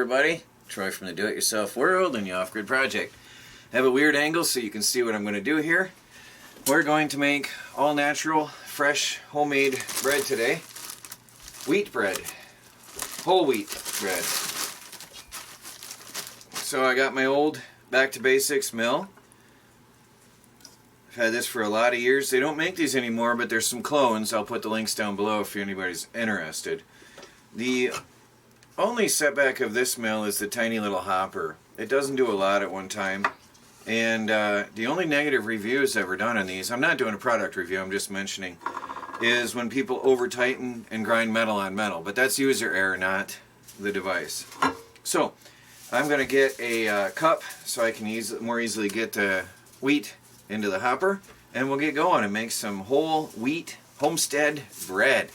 everybody, Troy from the Do-It-Yourself World and the Off-Grid Project. I have a weird angle so you can see what I'm going to do here. We're going to make all natural, fresh, homemade bread today. Wheat bread. Whole wheat bread. So I got my old Back to Basics mill. I've had this for a lot of years. They don't make these anymore, but there's some clones. I'll put the links down below if anybody's interested. The only setback of this mill is the tiny little hopper. It doesn't do a lot at one time. And the only negative reviews ever done on these, I'm not doing a product review, I'm just mentioning, is when people over tighten and grind metal on metal. But that's user error, not the device. So I'm going to get a cup so I can more easily get the wheat into the hopper, and we'll get going and make some whole wheat Homestead bread.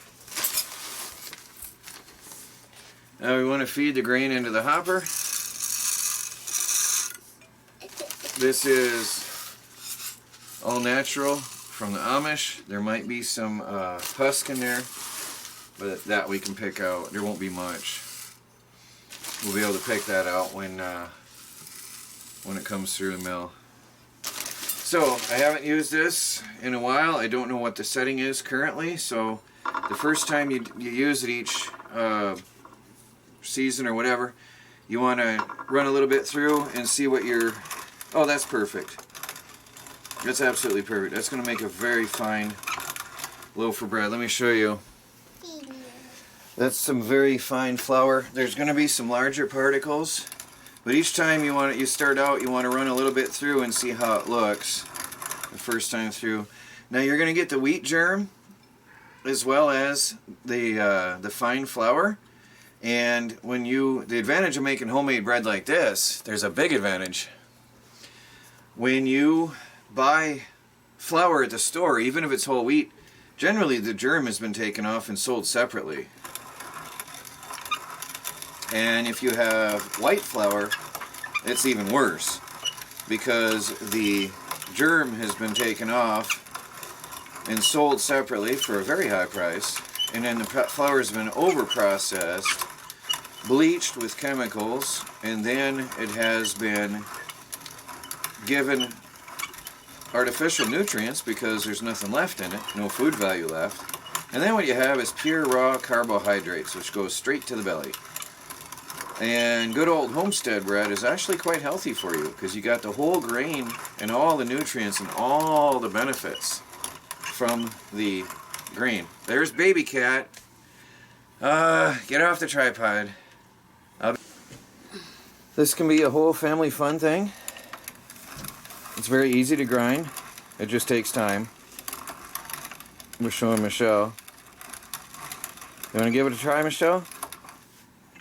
Now we want to feed the grain into the hopper. This is all natural from the Amish. There might be some husk in there, but that we can pick out. There won't be much. We'll be able to pick that out when it comes through the mill. So I haven't used this in a while. I don't know what the setting is currently. So the first time you use it each season or whatever, you want to run a little bit through and see what your... Oh, that's perfect. That's absolutely perfect. That's going to make a very fine loaf of bread. Let me show you. That's some very fine flour. There's going to be some larger particles, but each time you start out, you want to run a little bit through and see how it looks the first time through. Now you're going to get the wheat germ as well as the fine flour. And the advantage of making homemade bread like this, there's a big advantage. When you buy flour at the store, even if it's whole wheat, generally the germ has been taken off and sold separately. And if you have white flour, it's even worse, because the germ has been taken off and sold separately for a very high price, and then the flour has been over-processed, bleached with chemicals, and then it has been given artificial nutrients because there's nothing left in it, no food value left. And then what you have is pure raw carbohydrates, which goes straight to the belly. And good old Homestead bread is actually quite healthy for you because you got the whole grain and all the nutrients and all the benefits from the grain. There's baby cat. Get off the tripod. This can be a whole family fun thing. It's very easy to grind. It just takes time. We're showing Michelle. You want to give it a try, Michelle?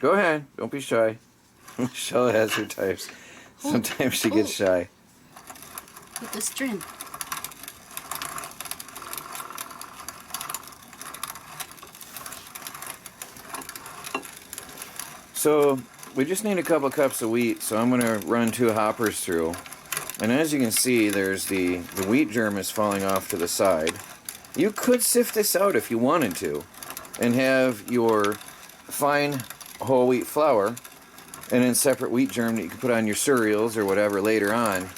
Go ahead. Don't be shy. Michelle has her types. Sometimes she gets shy. With the string. So we just need a couple cups of wheat, so I'm going to run 2 hoppers through. And as you can see, there's the wheat germ is falling off to the side. You could sift this out if you wanted to and have your fine whole wheat flour and then separate wheat germ that you can put on your cereals or whatever later on.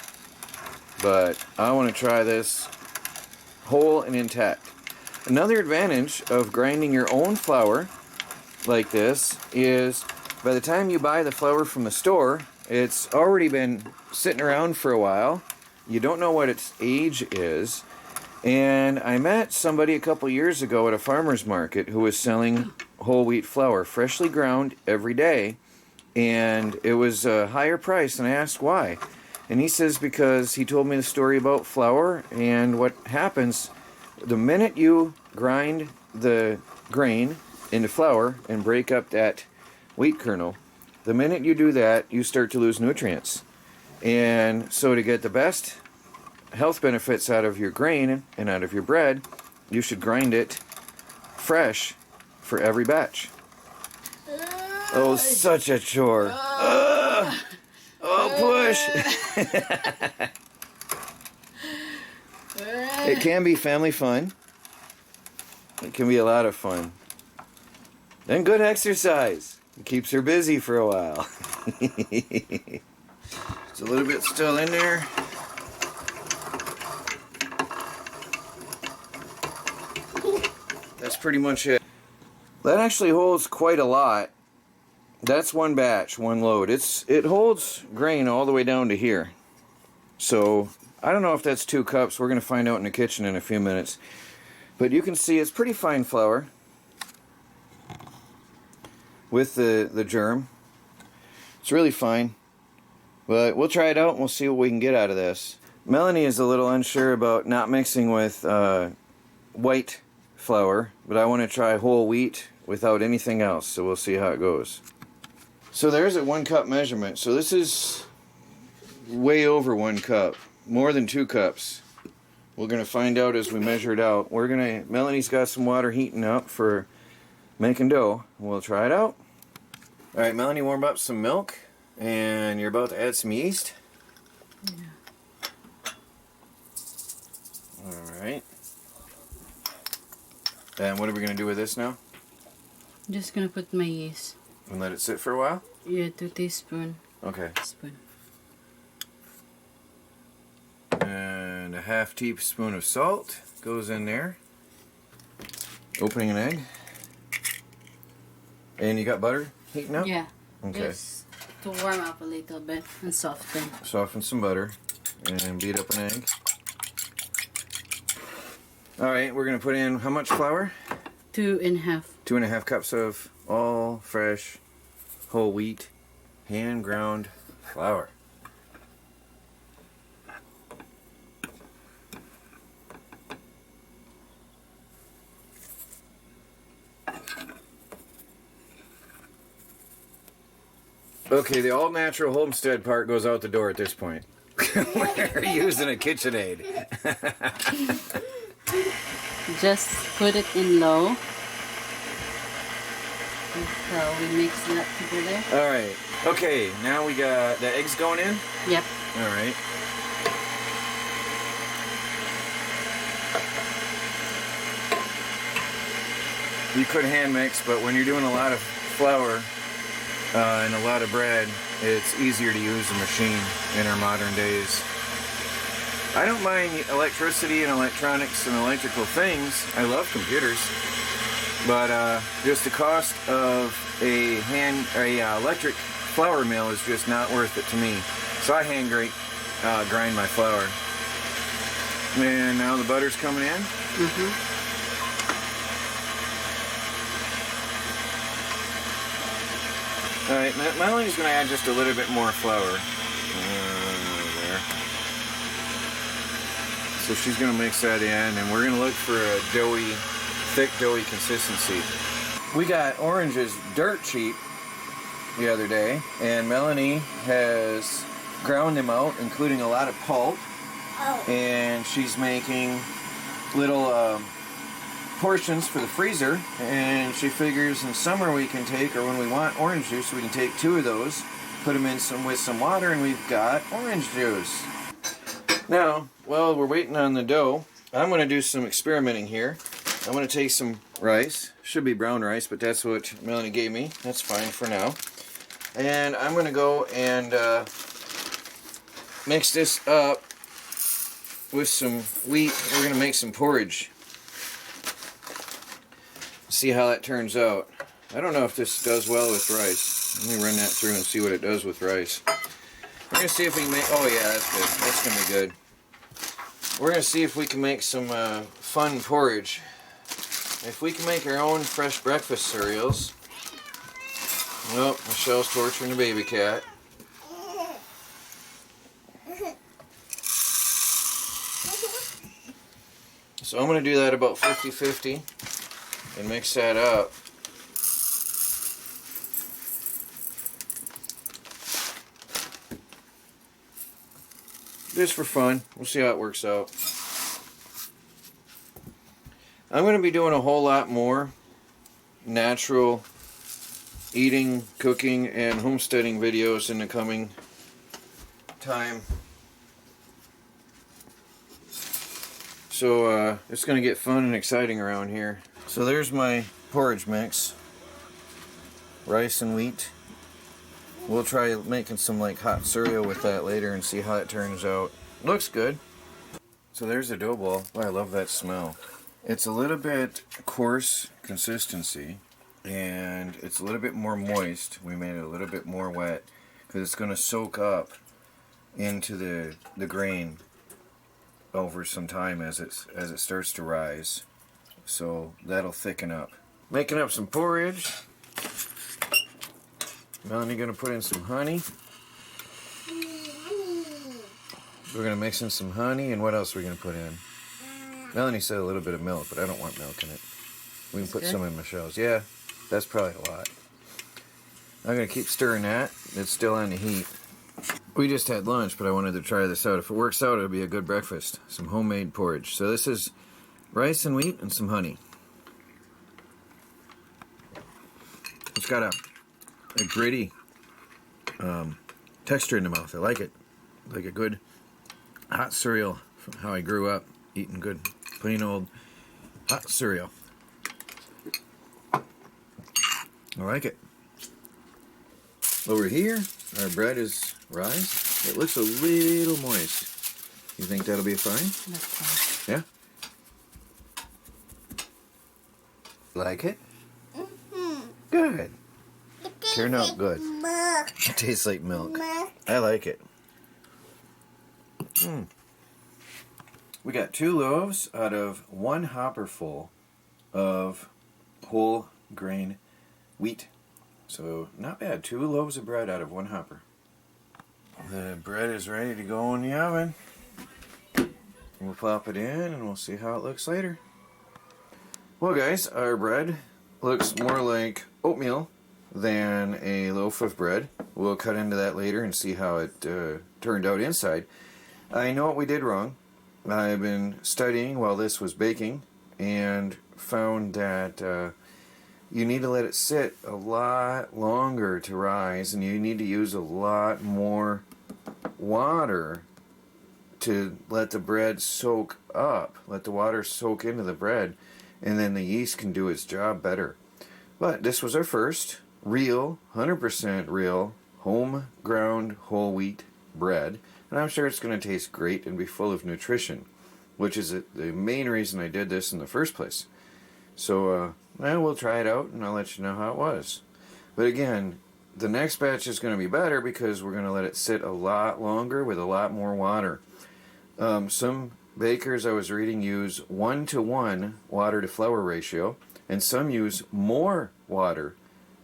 But I want to try this whole and intact. Another advantage of grinding your own flour like this is by the time you buy the flour from the store, it's already been sitting around for a while. You don't know what its age is. And I met somebody a couple years ago at a farmer's market who was selling whole wheat flour, freshly ground every day. And it was a higher price, and I asked why. And he says because he told me the story about flour and what happens the minute you grind the grain into flour and break up that wheat kernel. The minute you do that, you start to lose nutrients. And so to get the best health benefits out of your grain and out of your bread, you should grind it fresh for every batch. Oh, such a chore. Oh, push. It can be family fun. It can be a lot of fun. And good exercise. It keeps her busy for a while. It's a little bit still in there. That's pretty much it. That actually holds quite a lot. That's one batch, one load. It holds grain all the way down to here. So I don't know if that's 2 cups. We're going to find out in the kitchen in a few minutes. But you can see it's pretty fine flour with the germ. It's really fine. But we'll try it out and we'll see what we can get out of this. Melanie is a little unsure about not mixing with white flour, but I want to try whole wheat without anything else, so we'll see how it goes. So there's a 1 cup measurement. So this is way over 1 cup, more than 2 cups. We're gonna find out as we measure it out. Melanie's got some water heating up for making dough. We'll try it out. All right, Melanie, warm up some milk, and you're about to add some yeast. Yeah. All right. And what are we gonna do with this now? I'm just gonna put my yeast. And let it sit for a while? Yeah, 2 teaspoons. Okay. Spoon. And a ½ teaspoon of salt goes in there. Opening an egg. And you got butter heating up? Yeah. Okay. Just to warm up a little bit and soften. Soften some butter and beat up an egg. Alright, we're going to put in how much flour? 2.5. 2.5 cups of all fresh whole wheat hand ground flour. Okay, the all natural Homestead part goes out the door at this point. We're using a KitchenAid. Just put it in low. So we mix that together. Alright, okay, now we got the eggs going in? Yep. Alright. You could hand mix, but when you're doing a lot of flour and a lot of bread, it's easier to use a machine in our modern days. I don't mind electricity and electronics and electrical things. I love computers. But just the cost of a electric flour mill is just not worth it to me. So I hand grind my flour. And now the butter's coming in. Mm-hmm. Alright, Melanie's going to add just a little bit more flour. There. So she's going to mix that in, and we're going to look for a thick doughy consistency. We got oranges dirt cheap the other day, and Melanie has ground them out, including a lot of pulp. And she's making little portions for the freezer, and she figures in summer we can take, or when we want orange juice, we can take 2 of those, put them in with some water, and we've got orange juice. Now, while we're waiting on the dough, I'm going to do some experimenting here. I'm going to take some rice. Should be brown rice, but that's what Melanie gave me. That's fine for now. And I'm going to go and mix this up with some wheat. We're going to make some porridge. See how that turns out. I don't know if this does well with rice. Let me run that through and see what it does with rice. We're going to see if we can make... Oh yeah, that's good. That's going to be good. We're going to see if we can make some fun porridge. If we can make our own fresh breakfast cereals. Nope, Michelle's torturing the baby cat. So I'm going to do that about 50-50 and mix that up. Just for fun. We'll see how it works out. I'm going to be doing a whole lot more natural eating, cooking, and homesteading videos in the coming time. So it's going to get fun and exciting around here. So there's my porridge mix. rice and wheat. We'll try making some like hot cereal with that later and see how it turns out. Looks good. So there's the dough ball. Oh, I love that smell. It's a little bit coarse consistency and it's a little bit more moist. We made it a little bit more wet because it's going to soak up into the grain over some time as it starts to rise. So that'll thicken up. Making up some porridge. Melanie gonna put in some honey. We're gonna mix in some honey, and what else are we gonna put in? Melanie said a little bit of milk, but I don't want milk in it. We can put some in Michelle's. Yeah, that's probably a lot. I'm gonna keep stirring that. It's still on the heat. We just had lunch, but I wanted to try this out. If it works out, it'll be a good breakfast. Some homemade porridge. So this is rice and wheat and some honey. It's got a gritty texture in the mouth. I like it. Like a good hot cereal from how I grew up eating good plain old hot cereal. I like it. Over here, our bread is rise. It looks a little moist. You think that'll be fine? That's fine. Yeah? Like it? Good. Turned out good. It tastes like milk. I like it. We got 2 loaves out of 1 hopper full of whole grain wheat. So not bad. 2 loaves of bread out of 1 hopper. The bread is ready to go in the oven. We'll pop it in and we'll see how it looks later. Well guys, our bread looks more like oatmeal than a loaf of bread. We'll cut into that later and see how it turned out inside. I know what we did wrong. I've been studying while this was baking and found that you need to let it sit a lot longer to rise, and you need to use a lot more water to let the bread soak up, let the water soak into the bread, and then the yeast can do its job better. But this was our first real, 100% real, home ground whole wheat bread, and I'm sure it's going to taste great and be full of nutrition, which is the main reason I did this in the first place. So we'll try it out and I'll let you know how it was. But again, the next batch is going to be better because we're going to let it sit a lot longer with a lot more water. Some bakers I was reading use 1-to-1 water to flour ratio, and some use more water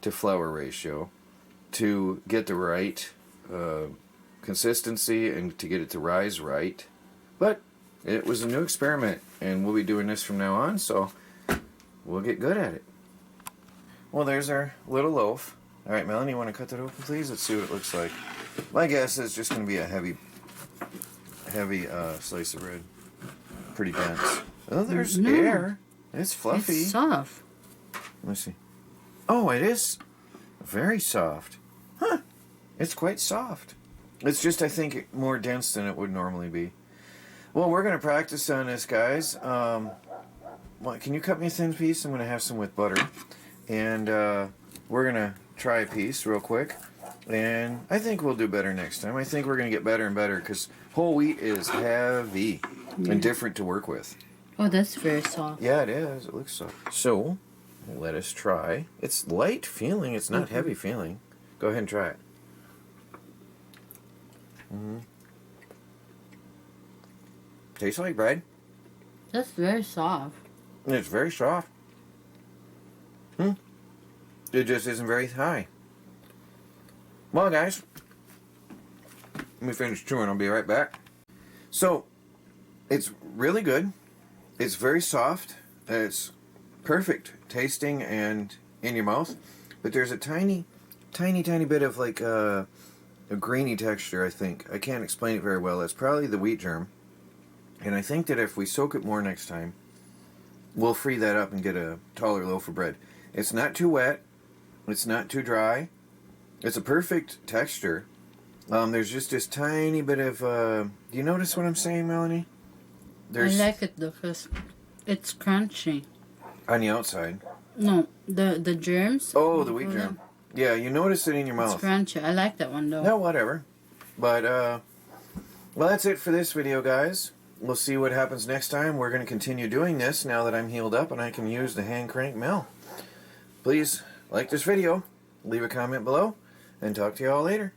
to flour ratio to get the right consistency and to get it to rise right. But it was a new experiment, and we'll be doing this from now on, so we'll get good at it. Well, there's our little loaf. All right, Melanie, you want to cut that open, please? Let's see what it looks like. My guess is just going to be a heavy slice of bread. Pretty dense. Oh, there's air. It's fluffy. It's soft. Let me see. Oh, it is very soft. Huh. It's quite soft. It's just, I think, more dense than it would normally be. Well, we're going to practice on this, guys. Can you cut me a thin piece? I'm going to have some with butter. And we're going to try a piece real quick. And I think we'll do better next time. I think we're going to get better and better because whole wheat is heavy and different to work with. Oh, that's very soft. Yeah, it is. It looks soft. So, let us try. It's light feeling. It's not heavy feeling. Go ahead and try it. Tastes like bread. That's very soft. It's very soft. It just isn't very high. Well, guys, let me finish chewing. I'll be right back. So, it's really good. It's very soft. It's perfect tasting and in your mouth. But there's a tiny bit of like a grainy texture, I think. I can't explain it very well. It's probably the wheat germ. And I think that if we soak it more next time, we'll free that up and get a taller loaf of bread. It's not too wet. It's not too dry. It's a perfect texture. There's just this tiny bit of... do you notice what I'm saying, Melanie? I like it though because it's crunchy. On the outside. No, the germs. Oh, the wheat germ. Yeah, you notice it in your mouth. It's crunchy. I like that one though. No, whatever. But, well, that's it for this video, guys. We'll see what happens next time. We're going to continue doing this now that I'm healed up and I can use the hand crank mill. Please like this video, leave a comment below, and talk to you all later.